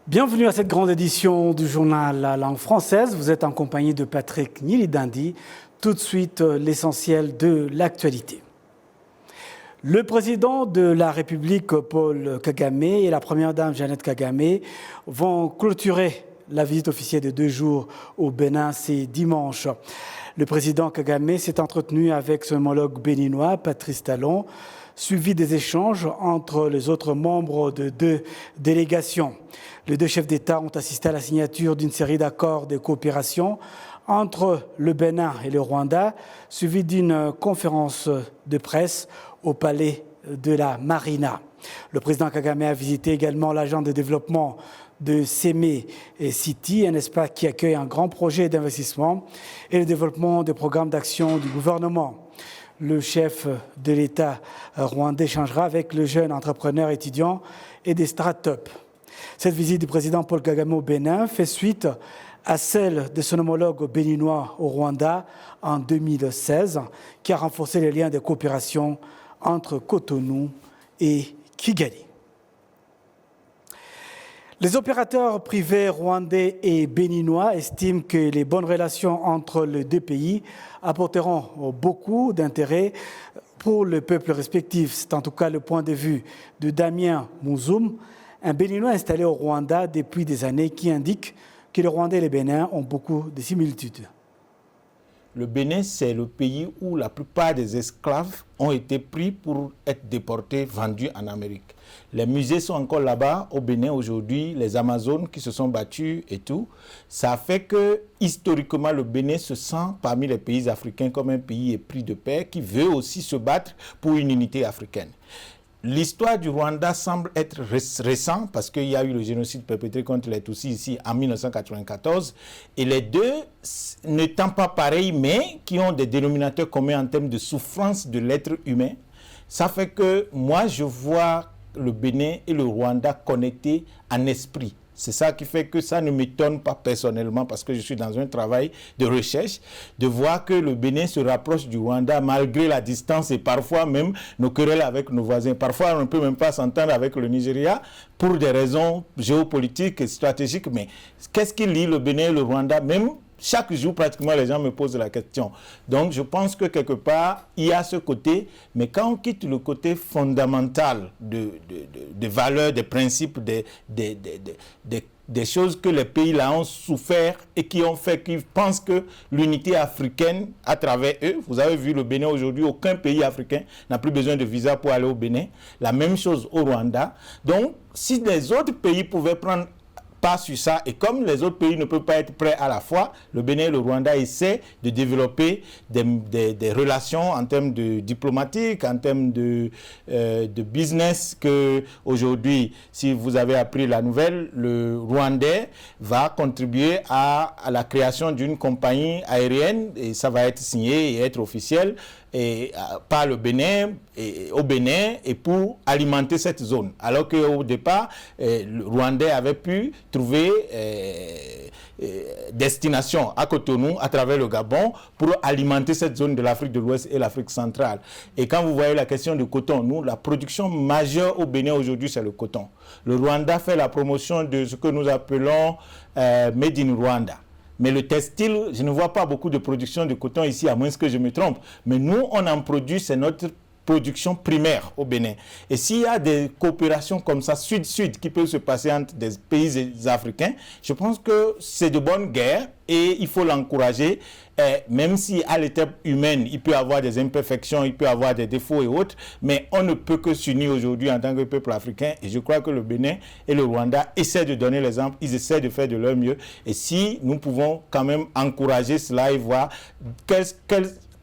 Bienvenue à cette grande édition du journal La Langue Française. Vous êtes en compagnie de Patrick Nilidandi. Tout de suite, l'essentiel de l'actualité. Le président de la République, Paul Kagame, et la première dame, Jeannette Kagame, vont clôturer la visite officielle de 2 jours au Bénin, c'est dimanche. Le président Kagame s'est entretenu avec son homologue béninois, Patrice Talon, suivi des échanges entre les autres membres de 2 délégations. Les 2 chefs d'État ont assisté à la signature d'une série d'accords de coopération entre le Bénin et le Rwanda, suivi d'une conférence de presse au palais de la Marina. Le président Kagame a visité également l'agence de développement de Sémé City, un espace qui accueille un grand projet d'investissement et le développement des programmes d'action du gouvernement. Le chef de l'État rwandais échangera avec le jeune entrepreneur étudiant et des start-up. Cette visite du président Paul Kagame au Bénin fait suite à celle de son homologue béninois au Rwanda en 2016, qui a renforcé les liens de coopération entre Cotonou et Kigali. Les opérateurs privés rwandais et béninois estiment que les bonnes relations entre les 2 pays apporteront beaucoup d'intérêt pour le peuple respectif. C'est en tout cas le point de vue de Damien Mouzoum, un Béninois installé au Rwanda depuis des années, qui indique que le Rwanda et le Bénin ont beaucoup de similitudes. Le Bénin, c'est le pays où la plupart des esclaves ont été pris pour être déportés, vendus en Amérique. Les musées sont encore là-bas, au Bénin aujourd'hui, les Amazones qui se sont battus et tout. Ça fait que, historiquement, le Bénin se sent parmi les pays africains comme un pays épris de paix qui veut aussi se battre pour une unité africaine. L'histoire du Rwanda semble être récente parce qu'il y a eu le génocide perpétré contre les Tutsis ici en 1994 et les 2 n'étant pas pareils mais qui ont des dénominateurs communs en termes de souffrance de l'être humain. Ça fait que moi je vois le Bénin et le Rwanda connectés en esprit. C'est ça qui fait que ça ne m'étonne pas personnellement parce que je suis dans un travail de recherche, de voir que le Bénin se rapproche du Rwanda malgré la distance et parfois même nos querelles avec nos voisins. Parfois, on ne peut même pas s'entendre avec le Nigeria pour des raisons géopolitiques et stratégiques. Mais qu'est-ce qui lie le Bénin et le Rwanda? Même chaque jour, pratiquement, les gens me posent la question. Donc, je pense que quelque part, il y a ce côté, mais quand on quitte le côté fondamental des valeurs, des principes, des choses que les pays là ont souffert et qui ont fait qu'ils pensent que l'unité africaine, à travers eux, vous avez vu le Bénin aujourd'hui, aucun pays africain n'a plus besoin de visa pour aller au Bénin. La même chose au Rwanda. Donc, si les autres pays pouvaient prendre pas sur ça, et comme les autres pays ne peuvent pas être prêts à la fois, le Bénin et le Rwanda essaient de développer des relations en termes de diplomatique, en termes de business, que aujourd'hui, si vous avez appris la nouvelle, le Rwandais va contribuer à la création d'une compagnie aérienne, et ça va être signé et être officiel, et par le Bénin, au Bénin, et pour alimenter cette zone. Alors qu'au départ, le Rwandais avait pu trouver destination à Cotonou à travers le Gabon pour alimenter cette zone de l'Afrique de l'Ouest et l'Afrique centrale. Et quand vous voyez la question du coton, nous, la production majeure au Bénin aujourd'hui, c'est le coton. Le Rwanda fait la promotion de ce que nous appelons Made in Rwanda. Mais le textile, je ne vois pas beaucoup de production de coton ici, à moins que je me trompe. Mais nous, on en produit, c'est notre production primaire au Bénin. Et s'il y a des coopérations comme ça, sud-sud, qui peuvent se passer entre des pays africains, je pense que c'est de bonne guerre et il faut l'encourager. Même si à l'étape humaine, il peut y avoir des imperfections, il peut y avoir des défauts et autres, mais on ne peut que s'unir aujourd'hui en tant que peuple africain. Et je crois que le Bénin et le Rwanda essaient de donner l'exemple, ils essaient de faire de leur mieux. Et si nous pouvons quand même encourager cela et voir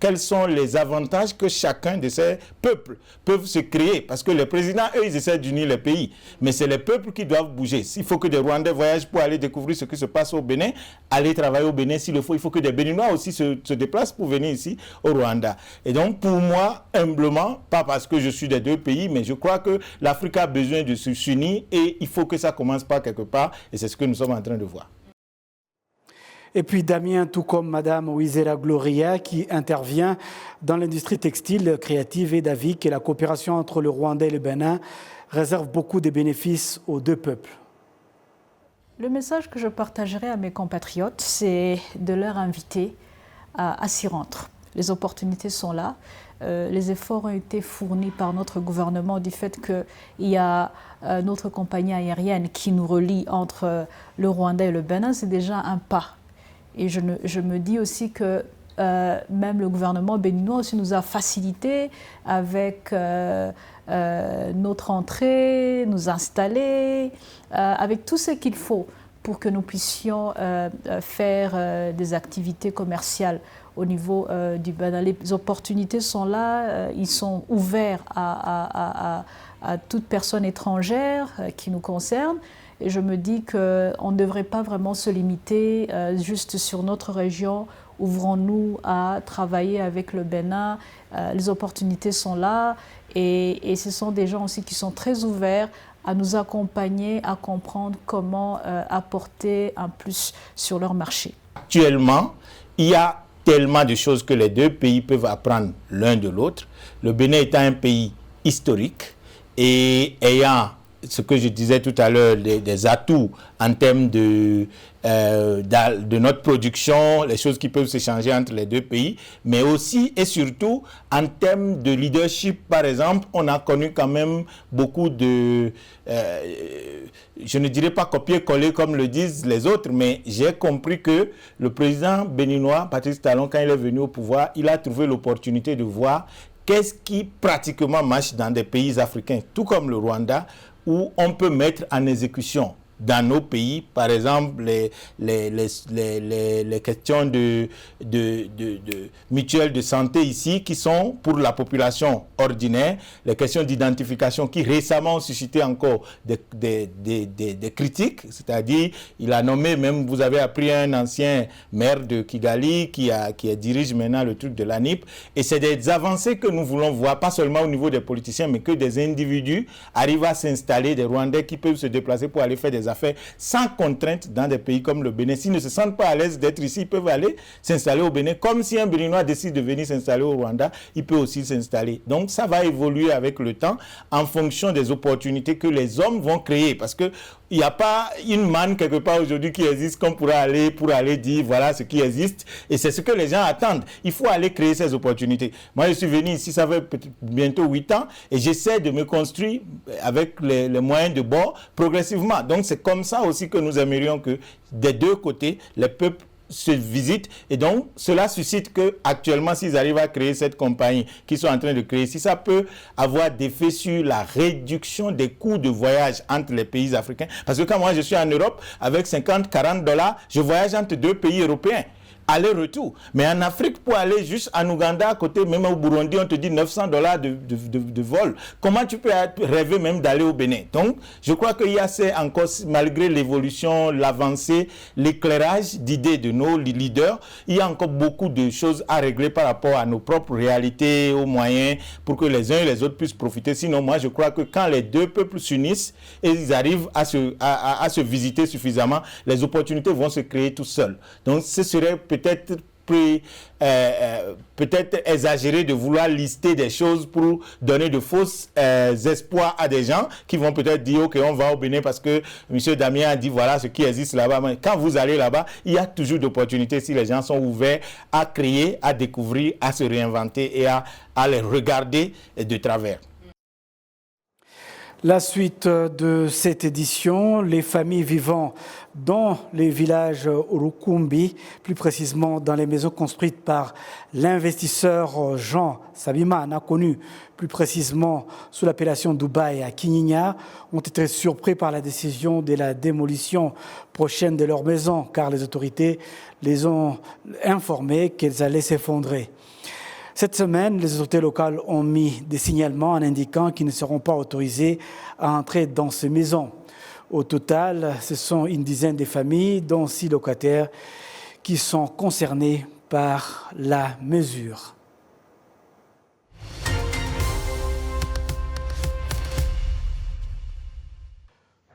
quels sont les avantages que chacun de ces peuples peuvent se créer. Parce que les présidents, eux, ils essaient d'unir les pays. Mais c'est les peuples qui doivent bouger. S'il faut que des Rwandais voyagent pour aller découvrir ce qui se passe au Bénin, aller travailler au Bénin s'il le faut, il faut que des Béninois aussi se déplacent pour venir ici au Rwanda. Et donc, pour moi, humblement, pas parce que je suis des 2 pays, mais je crois que l'Afrique a besoin de s'unir et il faut que ça commence par quelque part. Et c'est ce que nous sommes en train de voir. Et puis Damien, tout comme Madame Wizera Gloria, qui intervient dans l'industrie textile, créative et d'avis que la coopération entre le Rwanda et le Bénin réserve beaucoup de bénéfices aux 2 peuples. Le message que je partagerai à mes compatriotes, c'est de leur inviter à s'y rendre. Les opportunités sont là. Les efforts ont été fournis par notre gouvernement du fait qu'il y a notre compagnie aérienne qui nous relie entre le Rwanda et le Bénin. C'est déjà un pas. Et je me dis aussi que même le gouvernement béninois aussi nous a facilité avec notre entrée, nous installer, avec tout ce qu'il faut pour que nous puissions faire des activités commerciales au niveau du Bénin. Les opportunités sont là, ils sont ouverts à toute personne étrangère qui nous concerne. Et je me dis qu'on ne devrait pas vraiment se limiter juste sur notre région. Ouvrons-nous à travailler avec le Bénin. Les opportunités sont là et ce sont des gens aussi qui sont très ouverts à nous accompagner, à comprendre comment apporter un plus sur leur marché. Actuellement, il y a tellement de choses que les deux pays peuvent apprendre l'un de l'autre. Le Bénin étant un pays historique et ayant, ce que je disais tout à l'heure, des atouts en termes de notre production, les choses qui peuvent s'échanger entre les deux pays, mais aussi et surtout en termes de leadership, par exemple, on a connu quand même beaucoup de, je ne dirais pas copier-coller comme le disent les autres, mais j'ai compris que le président béninois, Patrice Talon, quand il est venu au pouvoir, il a trouvé l'opportunité de voir qu'est-ce qui pratiquement marche dans des pays africains, tout comme le Rwanda, où on peut mettre en exécution dans nos pays, par exemple, les questions de mutuelles de santé ici, qui sont pour la population ordinaire, les questions d'identification qui récemment ont suscité encore des critiques, c'est-à-dire, il a nommé, même vous avez appris un ancien maire de Kigali qui dirige maintenant le truc de l'ANIP, et c'est des avancées que nous voulons voir, pas seulement au niveau des politiciens, mais que des individus arrivent à s'installer, des Rwandais qui peuvent se déplacer pour aller faire des affaires sans contrainte dans des pays comme le Bénin. S'ils ne se sentent pas à l'aise d'être ici, ils peuvent aller s'installer au Bénin. Comme si un Béninois décide de venir s'installer au Rwanda, il peut aussi s'installer. Donc ça va évoluer avec le temps en fonction des opportunités que les hommes vont créer. Parce que il n'y a pas une manne quelque part aujourd'hui qui existe qu'on pourra aller pour aller dire voilà ce qui existe. Et c'est ce que les gens attendent. Il faut aller créer ces opportunités. Moi, je suis venu ici, ça fait bientôt 8 ans, et j'essaie de me construire avec les moyens de bord progressivement. Donc, c'est comme ça aussi que nous aimerions que des deux côtés, les peuples se visitent, et donc cela suscite que actuellement s'ils arrivent à créer cette compagnie qu'ils sont en train de créer, si ça peut avoir des effets sur la réduction des coûts de voyage entre les pays africains, parce que quand moi je suis en Europe avec 50-40 $, je voyage entre deux pays européens aller-retour. Mais en Afrique, pour aller juste en Ouganda, à côté, même au Burundi, on te dit 900 $ de vol. Comment tu peux rêver même d'aller au Bénin? Donc, je crois qu'il y a encore, malgré l'évolution, l'avancée, l'éclairage d'idées de nos leaders, il y a encore beaucoup de choses à régler par rapport à nos propres réalités, aux moyens, pour que les uns et les autres puissent profiter. Sinon, moi, je crois que quand les deux peuples s'unissent et ils arrivent à se visiter suffisamment, les opportunités vont se créer tout seuls. Donc, ce serait peut-être exagéré de vouloir lister des choses pour donner de fausses espoirs à des gens qui vont peut-être dire ok, on va au Bénin parce que M. Damien a dit voilà ce qui existe là-bas. Mais quand vous allez là-bas, il y a toujours d'opportunités si les gens sont ouverts à créer, à découvrir, à se réinventer et à les regarder de travers. La suite de cette édition, les familles vivant dans les villages Urukumbi, plus précisément dans les maisons construites par l'investisseur Jean Sabimana, connu plus précisément sous l'appellation Dubaï à Kinyinya, ont été surpris par la décision de la démolition prochaine de leurs maisons, car les autorités les ont informés qu'elles allaient s'effondrer. Cette semaine, les autorités locales ont mis des signalements en indiquant qu'ils ne seront pas autorisés à entrer dans ces maisons. Au total, ce sont une dizaine de familles, dont 6 locataires, qui sont concernés par la mesure.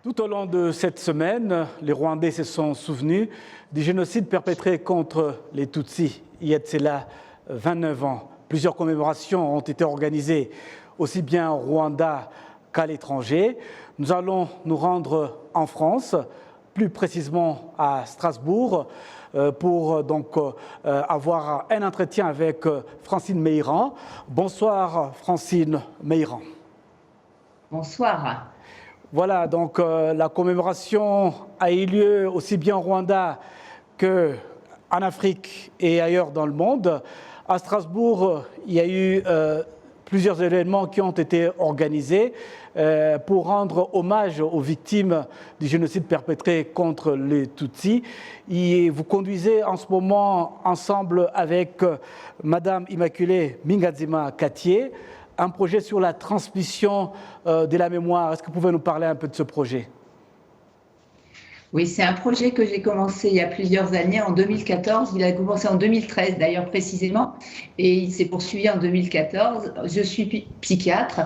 Tout au long de cette semaine, les Rwandais se sont souvenus du génocide perpétré contre les Tutsis il y a de cela 29 ans. Plusieurs commémorations ont été organisées aussi bien au Rwanda qu'à l'étranger. Nous allons nous rendre en France plus précisément à Strasbourg, pour donc avoir un entretien avec Francine Meyran. Bonsoir Francine Meyran. Bonsoir. Voilà, donc la commémoration a eu lieu aussi bien au Rwanda qu'en Afrique et ailleurs dans le monde. À Strasbourg, il y a eu plusieurs événements qui ont été organisés pour rendre hommage aux victimes du génocide perpétré contre les Tutsis. Et vous conduisez en ce moment, ensemble avec Madame Immaculée Mingazima Katié, un projet sur la transmission de la mémoire. Est-ce que vous pouvez nous parler un peu de ce projet ? Oui, c'est un projet que j'ai commencé il y a plusieurs années, en 2014. Il a commencé en 2013 d'ailleurs précisément, et il s'est poursuivi en 2014. Je suis psychiatre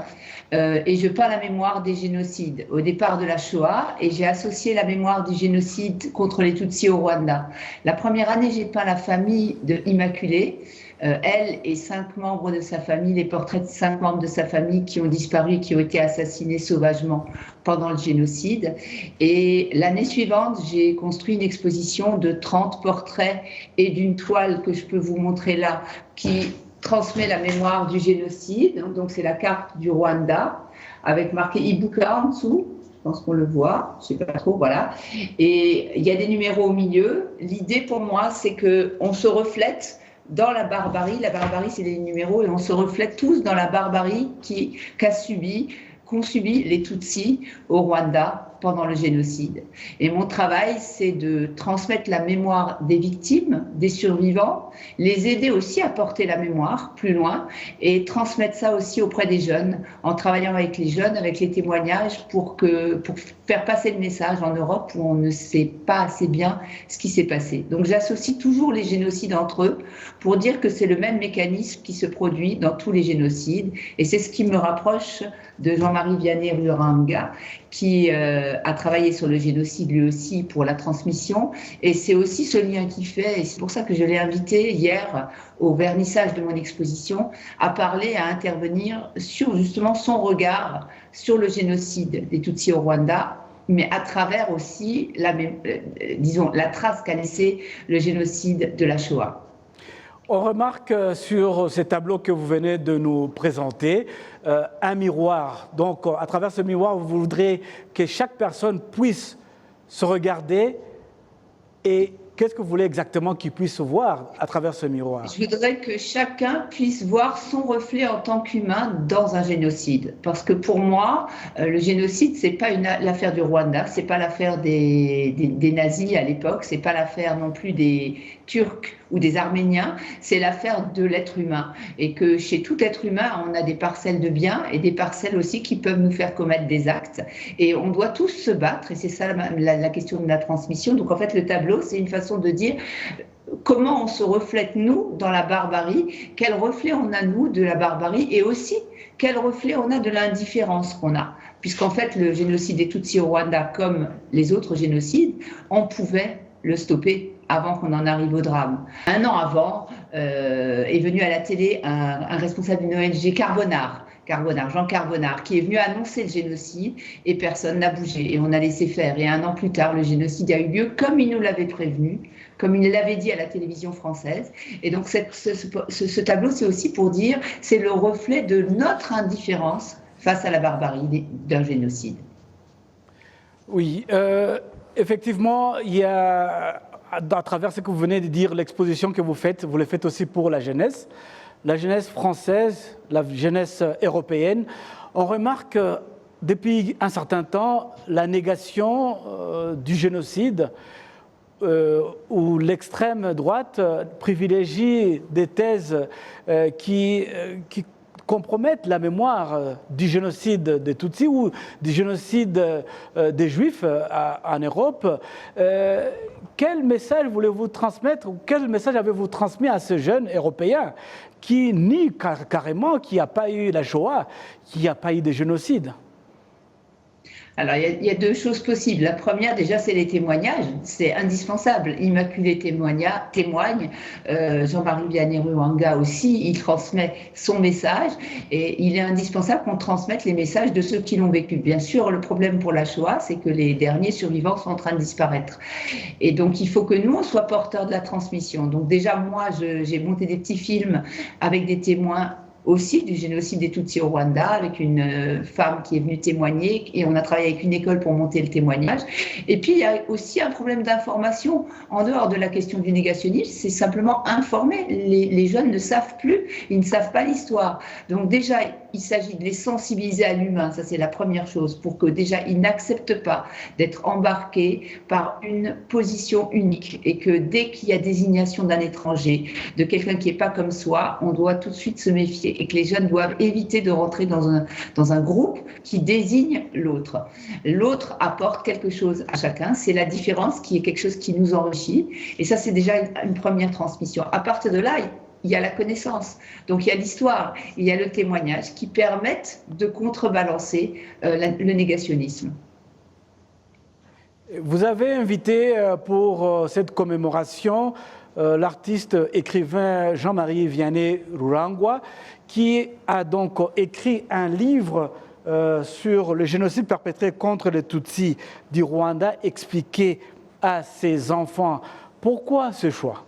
et je peins la mémoire des génocides au départ de la Shoah, et j'ai associé la mémoire du génocide contre les Tutsis au Rwanda. La première année, j'ai peint la famille de Immaculée. Elle et 5 membres de sa famille, les portraits de 5 membres de sa famille qui ont disparu et qui ont été assassinés sauvagement pendant le génocide. Et l'année suivante, j'ai construit une exposition de 30 portraits et d'une toile que je peux vous montrer là, qui transmet la mémoire du génocide. Donc c'est la carte du Rwanda, avec marqué Ibuka en dessous. Je pense qu'on le voit, je ne sais pas trop, voilà. Et il y a des numéros au milieu. L'idée pour moi, c'est qu'on se reflète dans la barbarie. La barbarie, c'est les numéros, et on se reflète tous dans la barbarie qu'ont subi les Tutsis au Rwanda pendant le génocide. Et mon travail, c'est de transmettre la mémoire des victimes, des survivants, les aider aussi à porter la mémoire plus loin, et transmettre ça aussi auprès des jeunes, en travaillant avec les jeunes, avec les témoignages, pour faire passer le message en Europe où on ne sait pas assez bien ce qui s'est passé. Donc j'associe toujours les génocides entre eux pour dire que c'est le même mécanisme qui se produit dans tous les génocides, et c'est ce qui me rapproche de Jean-Marie Vianney-Ruanga, qui a travaillé sur le génocide lui aussi pour la transmission, et c'est aussi ce lien qu'il fait, et c'est pour ça que je l'ai invité hier au vernissage de mon exposition à parler, à intervenir sur justement son regard sur le génocide des Tutsis au Rwanda, mais à travers aussi la trace qu'a laissé le génocide de la Shoah. On remarque sur ces tableaux que vous venez de nous présenter un miroir. Donc, à travers ce miroir, vous voudrez que chaque personne puisse se regarder. Et qu'est-ce que vous voulez exactement qu'il puisse voir à travers ce miroir ? Je voudrais que chacun puisse voir son reflet en tant qu'humain dans un génocide. Parce que pour moi, le génocide, c'est pas l'affaire du Rwanda, c'est pas l'affaire des nazis à l'époque, c'est pas l'affaire non plus des Turcs ou des Arméniens, c'est l'affaire de l'être humain. Et que chez tout être humain, on a des parcelles de bien et des parcelles aussi qui peuvent nous faire commettre des actes. Et on doit tous se battre, et c'est ça la question de la transmission. Donc en fait, le tableau, c'est une façon de dire comment on se reflète, nous, dans la barbarie, quel reflet on a, nous, de la barbarie, et aussi quel reflet on a de l'indifférence qu'on a. Puisqu'en fait, le génocide des Tutsis au Rwanda, comme les autres génocides, on pouvait le stopper avant qu'on en arrive au drame. 1 an avant, est venu à la télé un responsable d'une ONG, Jean Carbonard, qui est venu annoncer le génocide, et personne n'a bougé, et on a laissé faire. Et 1 an plus tard, le génocide a eu lieu comme il nous l'avait prévenu, comme il l'avait dit à la télévision française. Et donc ce tableau, c'est aussi pour dire, c'est le reflet de notre indifférence face à la barbarie d'un génocide. Oui, effectivement, il y a, à travers ce que vous venez de dire, l'exposition que vous le faites aussi pour la jeunesse française, la jeunesse européenne. On remarque depuis un certain temps la négation du génocide, où l'extrême droite privilégie des thèses qui compromettent la mémoire du génocide des Tutsis ou du génocide des Juifs en Europe. Quel message voulez-vous transmettre, ou quel message avez-vous transmis à ces jeunes Européens qui nient carrément qu'il n'y a pas eu la Shoah, qu'il n'y a pas eu de génocide ? Alors, il y a deux choses possibles. La première, déjà, c'est les témoignages. C'est indispensable. Immaculée témoigne. Jean-Marie Vianney-Ruanga aussi, il transmet son message. Et il est indispensable qu'on transmette les messages de ceux qui l'ont vécu. Bien sûr, le problème pour la Shoah, c'est que les derniers survivants sont en train de disparaître. Et donc, il faut que nous, on soit porteurs de la transmission. Donc, déjà, moi, j'ai monté des petits films avec des témoins aussi du génocide des Tutsis au Rwanda, avec une femme qui est venue témoigner, et on a travaillé avec une école pour monter le témoignage. Et puis, il y a aussi un problème d'information. En dehors de la question du négationnisme, c'est simplement informer. Les jeunes ne savent plus, ils ne savent pas l'histoire. Donc déjà, il s'agit de les sensibiliser à l'humain, ça c'est la première chose, pour que déjà ils n'acceptent pas d'être embarqués par une position unique, et que dès qu'il y a désignation d'un étranger, de quelqu'un qui n'est pas comme soi, on doit tout de suite se méfier, et que les jeunes doivent éviter de rentrer dans un groupe qui désigne l'autre. L'autre apporte quelque chose à chacun, c'est la différence qui est quelque chose qui nous enrichit, et ça c'est déjà une première transmission. À partir de là, il y a la connaissance, donc il y a l'histoire, il y a le témoignage qui permettent de contrebalancer le négationnisme. Vous avez invité pour cette commémoration l'artiste écrivain Jean-Marie Vianney-Ruanga, qui a donc écrit un livre sur le génocide perpétré contre les Tutsis du Rwanda, expliqué à ses enfants. Pourquoi ce choix ?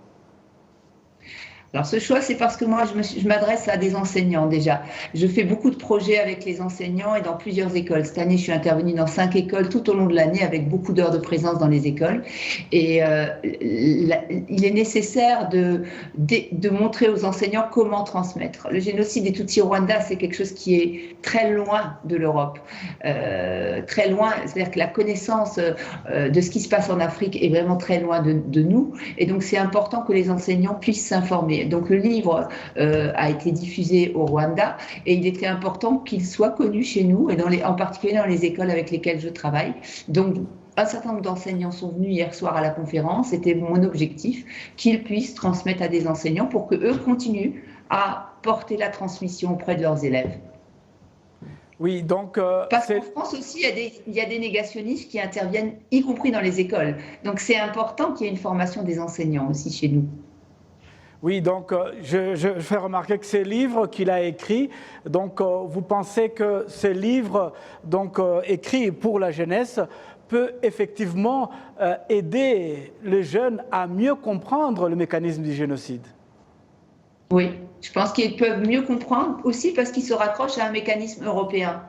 Alors ce choix, c'est parce que moi, je m'adresse à des enseignants déjà. Je fais beaucoup de projets avec les enseignants et dans plusieurs écoles. Cette année, je suis intervenue dans 5 écoles tout au long de l'année avec beaucoup d'heures de présence dans les écoles. Et il est nécessaire de montrer aux enseignants comment transmettre. Le génocide des Tutsis au Rwanda, c'est quelque chose qui est très loin de l'Europe. Très loin, c'est-à-dire que la connaissance de ce qui se passe en Afrique est vraiment très loin de nous. Et donc, c'est important que les enseignants puissent s'informer. Donc le livre a été diffusé au Rwanda et il était important qu'il soit connu chez nous, et en particulier dans les écoles avec lesquelles je travaille. Donc un certain nombre d'enseignants sont venus hier soir à la conférence. C'était mon objectif, qu'ils puissent transmettre à des enseignants pour qu'eux continuent à porter la transmission auprès de leurs élèves. Oui, donc... Parce qu'en France aussi, il y a des négationnistes qui interviennent, y compris dans les écoles. Donc c'est important qu'il y ait une formation des enseignants aussi chez nous. Oui, donc je fais remarquer que ces livres qu'il a écrits, donc vous pensez que ces livres donc, écrits pour la jeunesse peut effectivement aider les jeunes à mieux comprendre le mécanisme du génocide? Oui, je pense qu'ils peuvent mieux comprendre aussi parce qu'ils se raccrochent à un mécanisme européen.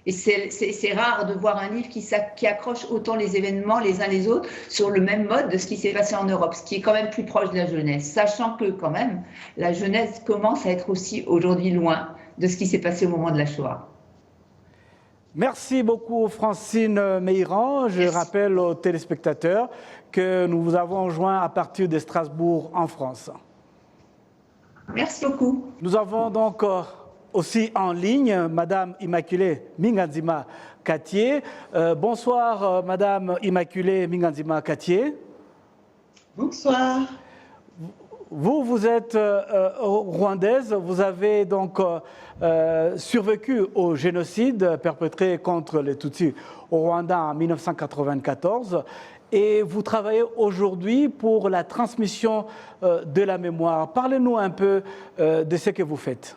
Et c'est rare de voir un livre qui accroche autant les événements les uns les autres sur le même mode de ce qui s'est passé en Europe, ce qui est quand même plus proche de la jeunesse, sachant que quand même la jeunesse commence à être aussi aujourd'hui loin de ce qui s'est passé au moment de la Shoah. Merci beaucoup Francine Meyran. Je rappelle aux téléspectateurs que nous vous avons joint à partir de Strasbourg en France. Merci beaucoup. Nous avons donc aussi en ligne Madame Immaculée Minganzima Katié. Bonsoir Madame Immaculée Minganzima Katié. Bonsoir. Vous êtes rwandaise, vous avez donc survécu au génocide perpétré contre les Tutsis au Rwanda en 1994 et vous travaillez aujourd'hui pour la transmission de la mémoire. Parlez-nous un peu de ce que vous faites.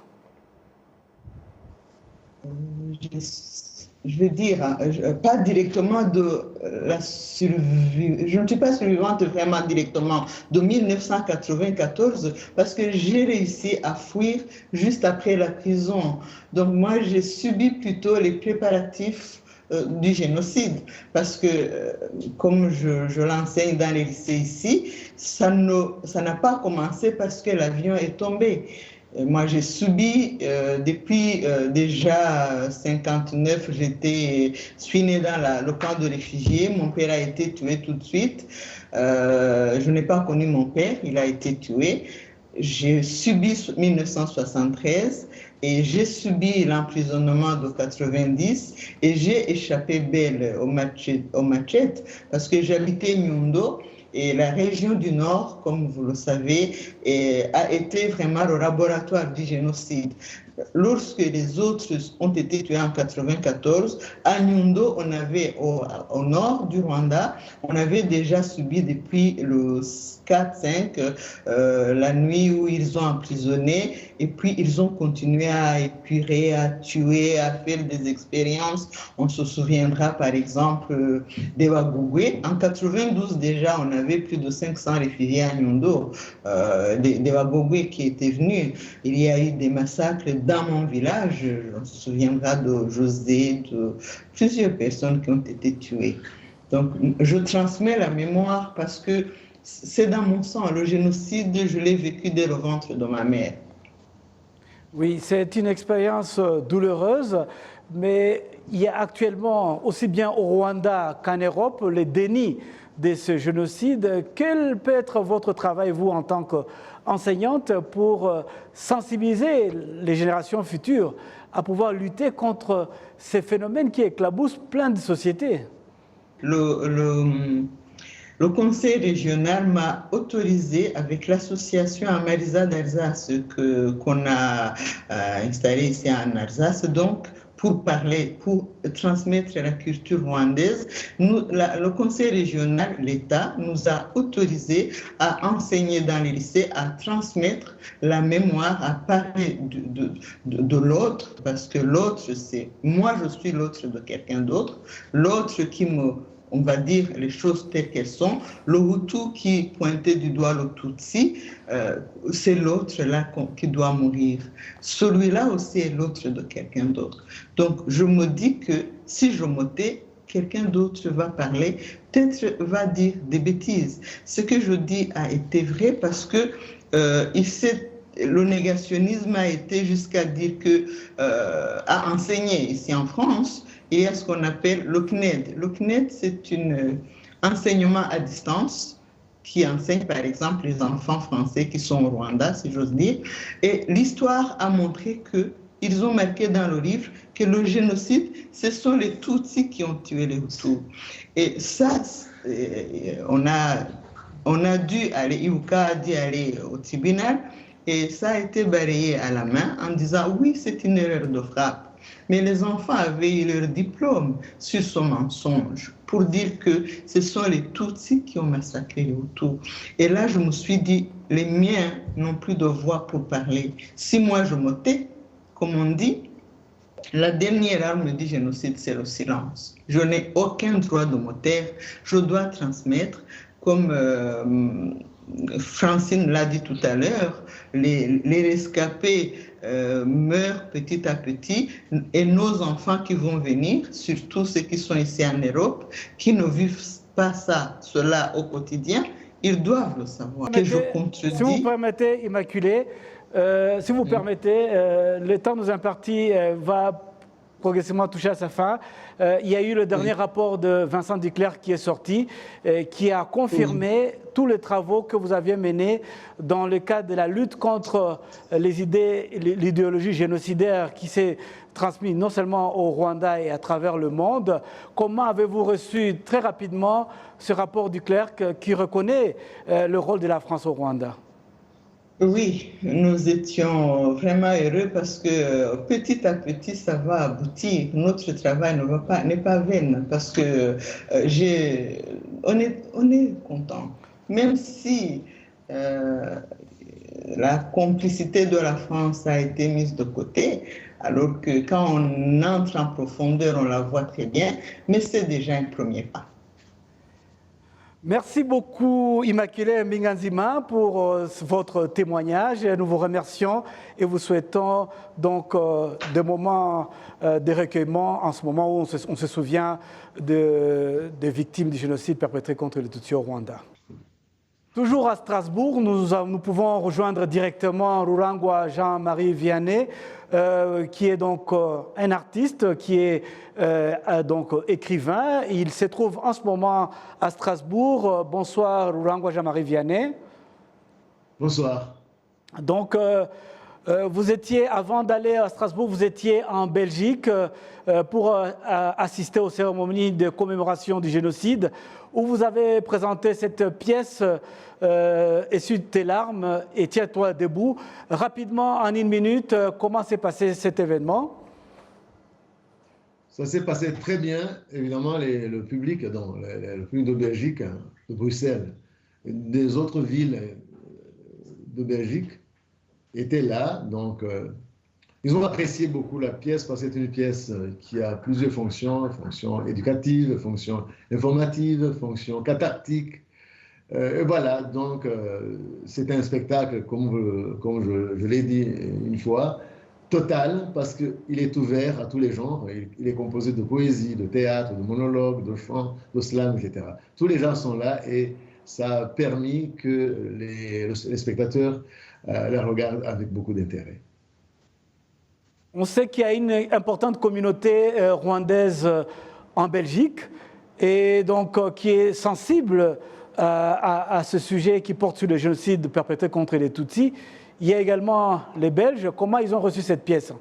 Je veux dire, pas directement de la survie. Je ne suis pas survivante vraiment directement de 1994 parce que j'ai réussi à fuir juste après la prison. Donc moi, j'ai subi plutôt les préparatifs du génocide parce que, comme je l'enseigne dans les lycées ici, ça n'a pas commencé parce que l'avion est tombé. Moi, j'ai subi depuis déjà 59, je suis née dans le camp de réfugiés. Mon père a été tué tout de suite. Je n'ai pas connu mon père, il a été tué. J'ai subi 1973 et j'ai subi l'emprisonnement de 90 et j'ai échappé belle au machette parce que j'habitais Nyundo. Et la région du Nord, comme vous le savez, a été vraiment le laboratoire du génocide. lorsque les autres ont été tués en 1994, à Nyundo, on avait, au nord du Rwanda, on avait déjà subi depuis le 4-5 la nuit où ils ont emprisonné, et puis ils ont continué à épurer, à tuer, à faire des expériences. On se souviendra par exemple des Wagogwe. En 1992 déjà, on avait plus de 500 réfugiés à Nyundo, des Wagogwe qui étaient venus. Il y a eu des massacres dans mon village. On se souviendra de José, de plusieurs personnes qui ont été tuées. Donc je transmets la mémoire parce que c'est dans mon sang. Le génocide, je l'ai vécu dès le ventre de ma mère. Oui, c'est une expérience douloureuse, mais il y a actuellement, aussi bien au Rwanda qu'en Europe, le déni de ce génocide. Quel peut être votre travail, vous, en tant qu'enseignante, pour sensibiliser les générations futures à pouvoir lutter contre ces phénomènes qui éclaboussent plein de sociétés? Le conseil régional m'a autorisé, avec l'association Amarisa d'Alsace qu'on a installée ici en Alsace, donc pour parler, pour transmettre la culture rwandaise. Le conseil régional, l'État, nous a autorisé à enseigner dans les lycées, à transmettre la mémoire, à parler de l'autre, parce que l'autre, c'est moi, je suis l'autre de quelqu'un d'autre, l'autre qui on va dire les choses telles qu'elles sont. Le Hutu qui pointait du doigt le Tutsi, c'est l'autre là qui doit mourir. Celui-là aussi est l'autre de quelqu'un d'autre. Donc je me dis que si je me tais, quelqu'un d'autre va parler, peut-être va dire des bêtises. Ce que je dis a été vrai parce que le négationnisme a été jusqu'à dire que, à enseigner ici en France, il y a ce qu'on appelle le CNED. Le CNED, c'est un enseignement à distance qui enseigne par exemple les enfants français qui sont au Rwanda, si j'ose dire. Et l'histoire a montré qu'ils ont marqué dans le livre que le génocide, ce sont les Tutsis qui ont tué les Hutus. Et ça, on a dû aller, Ibuka a dû aller au tribunal, et ça a été balayé à la main en disant oui, c'est une erreur de frappe. Mais les enfants avaient eu leur diplôme sur ce mensonge pour dire que ce sont les Tutsis qui ont massacré les Hutus. Et là, je me suis dit, les miens n'ont plus de voix pour parler. Si moi je me tais, comme on dit, la dernière arme du génocide, c'est le silence. Je n'ai aucun droit de me taire. Je dois transmettre, comme Francine l'a dit tout à l'heure, les rescapés meurent petit à petit, et nos enfants qui vont venir, surtout ceux qui sont ici en Europe, qui ne vivent pas cela au quotidien, ils doivent le savoir. Que je contredis. Si vous permettez, Immaculée, le temps nous imparti va progressivement toucher à sa fin. Il y a eu le dernier rapport de Vincent Duclercq qui est sorti, qui a confirmé tous les travaux que vous aviez menés dans le cadre de la lutte contre l'idéologie génocidaire qui s'est transmise non seulement au Rwanda et à travers le monde. Comment avez-vous reçu très rapidement ce rapport Duclercq qui reconnaît le rôle de la France au Rwanda? Oui, nous étions vraiment heureux parce que petit à petit, ça va aboutir. Notre travail n'est pas vain parce que on est content. Même si la complicité de la France a été mise de côté, alors que quand on entre en profondeur, on la voit très bien, mais c'est déjà un premier pas. Merci beaucoup Immaculée Mbinganzima pour votre témoignage. Nous vous remercions et vous souhaitons donc des moments de recueillement en ce moment où on se souvient des victimes du génocide perpétré contre les Tutsis au Rwanda. Toujours à Strasbourg, nous pouvons rejoindre directement Rurangwa Jean-Marie Vianney, qui est donc un artiste, qui est donc écrivain. Il se trouve en ce moment à Strasbourg. Bonsoir Rurangwa Jean-Marie Vianney. Bonsoir. Donc, vous étiez, avant d'aller à Strasbourg, vous étiez en Belgique pour assister aux cérémonies de commémoration du génocide où vous avez présenté cette pièce Essuie tes larmes et tiens-toi debout. Rapidement, en une minute, comment s'est passé cet événement? Ça s'est passé très bien. Évidemment, le public, le public de Belgique, de Bruxelles, des autres villes de Belgique étaient là. Donc, ils ont apprécié beaucoup la pièce parce que c'est une pièce qui a plusieurs fonctions, fonctions éducatives, fonctions informatives, fonctions cathartiques. Et voilà, donc c'est un spectacle, comme je l'ai dit une fois, total parce qu'il est ouvert à tous les genres. Il est composé de poésie, de théâtre, de monologue, de chant, de slam, etc. Tous les gens sont là et ça a permis que les spectateurs la regardent avec beaucoup d'intérêt. On sait qu'il y a une importante communauté rwandaise en Belgique et donc qui est sensible à ce sujet qui porte sur le génocide perpétré contre les Tutsis. Il y a également les Belges. Comment ils ont reçu cette pièce?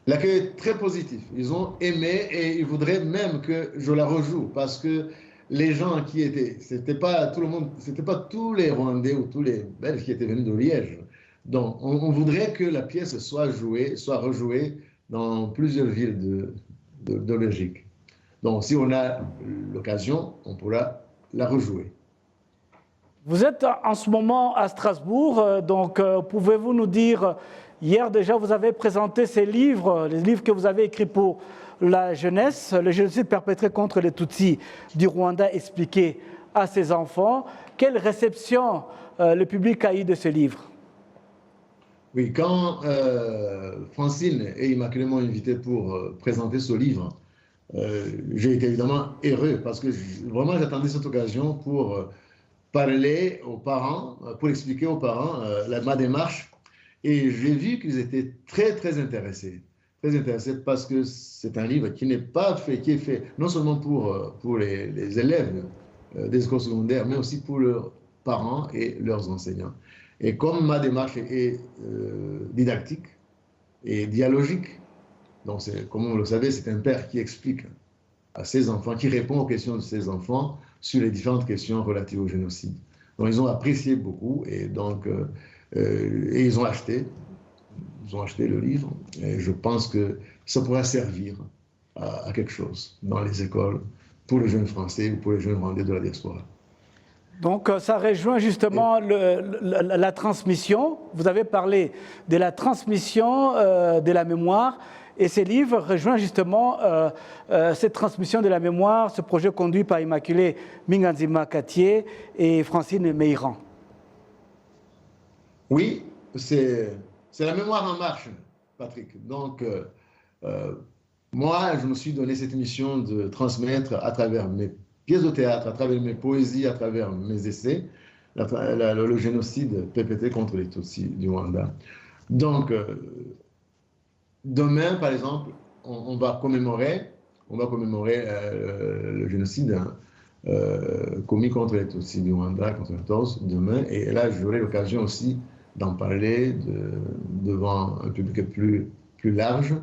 L'accueil est très positif. Ils ont aimé et ils voudraient même que je la rejoue parce que les gens qui étaient, c'était pas tout le monde, c'était pas tous les Rwandais ou tous les Belges qui étaient venus de Liège. Donc, on voudrait que la pièce soit rejouée dans plusieurs villes de Belgique. Donc, si on a l'occasion, on pourra la rejouer. Vous êtes en ce moment à Strasbourg, donc pouvez-vous nous dire, hier déjà vous avez présenté ces livres, les livres que vous avez écrits pour la jeunesse, le génocide perpétré contre les Tutsis du Rwanda expliqué à ses enfants. Quelle réception le public a eu de ces livres? Oui, quand Francine et Immaculée m'ont invité pour présenter ce livre, j'ai été évidemment heureux parce que vraiment j'attendais cette occasion pour parler aux parents, pour expliquer aux parents ma démarche. Et j'ai vu qu'ils étaient très, très intéressés. Très intéressés parce que c'est un livre qui n'est pas fait, qui est fait non seulement pour les élèves des écoles secondaires, mais aussi pour leurs parents et leurs enseignants. Et comme ma démarche est didactique et dialogique, donc comme vous le savez, c'est un père qui explique à ses enfants, qui répond aux questions de ses enfants sur les différentes questions relatives au génocide. Donc ils ont apprécié beaucoup et donc et ils ont acheté le livre et je pense que ça pourra servir à quelque chose dans les écoles pour les jeunes Français ou pour les jeunes Rwandais de la diaspora. Donc ça rejoint justement la transmission. Vous avez parlé de la transmission de la mémoire et ces livres rejoignent justement cette transmission de la mémoire, ce projet conduit par Immaculée Minganzima Katié et Francine Meiran. Oui, c'est la mémoire en marche, Patrick. Donc moi, je me suis donné cette mission de transmettre à travers mes pièces de théâtre, à travers mes poésies, à travers mes essais, le génocide perpétré contre les Tutsis du Rwanda. Donc, demain, par exemple, on va commémorer le génocide commis contre les Tutsis du Rwanda en 1914, demain, et là, j'aurai l'occasion aussi d'en parler devant un public plus large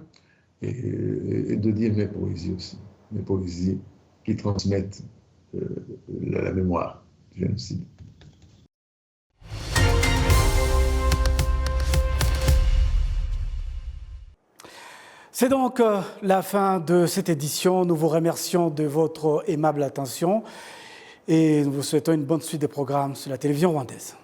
et de dire mes poésies aussi, mes poésies qui transmettent la mémoire du génocide. C'est donc la fin de cette édition. Nous vous remercions de votre aimable attention et nous vous souhaitons une bonne suite des programmes sur la télévision rwandaise.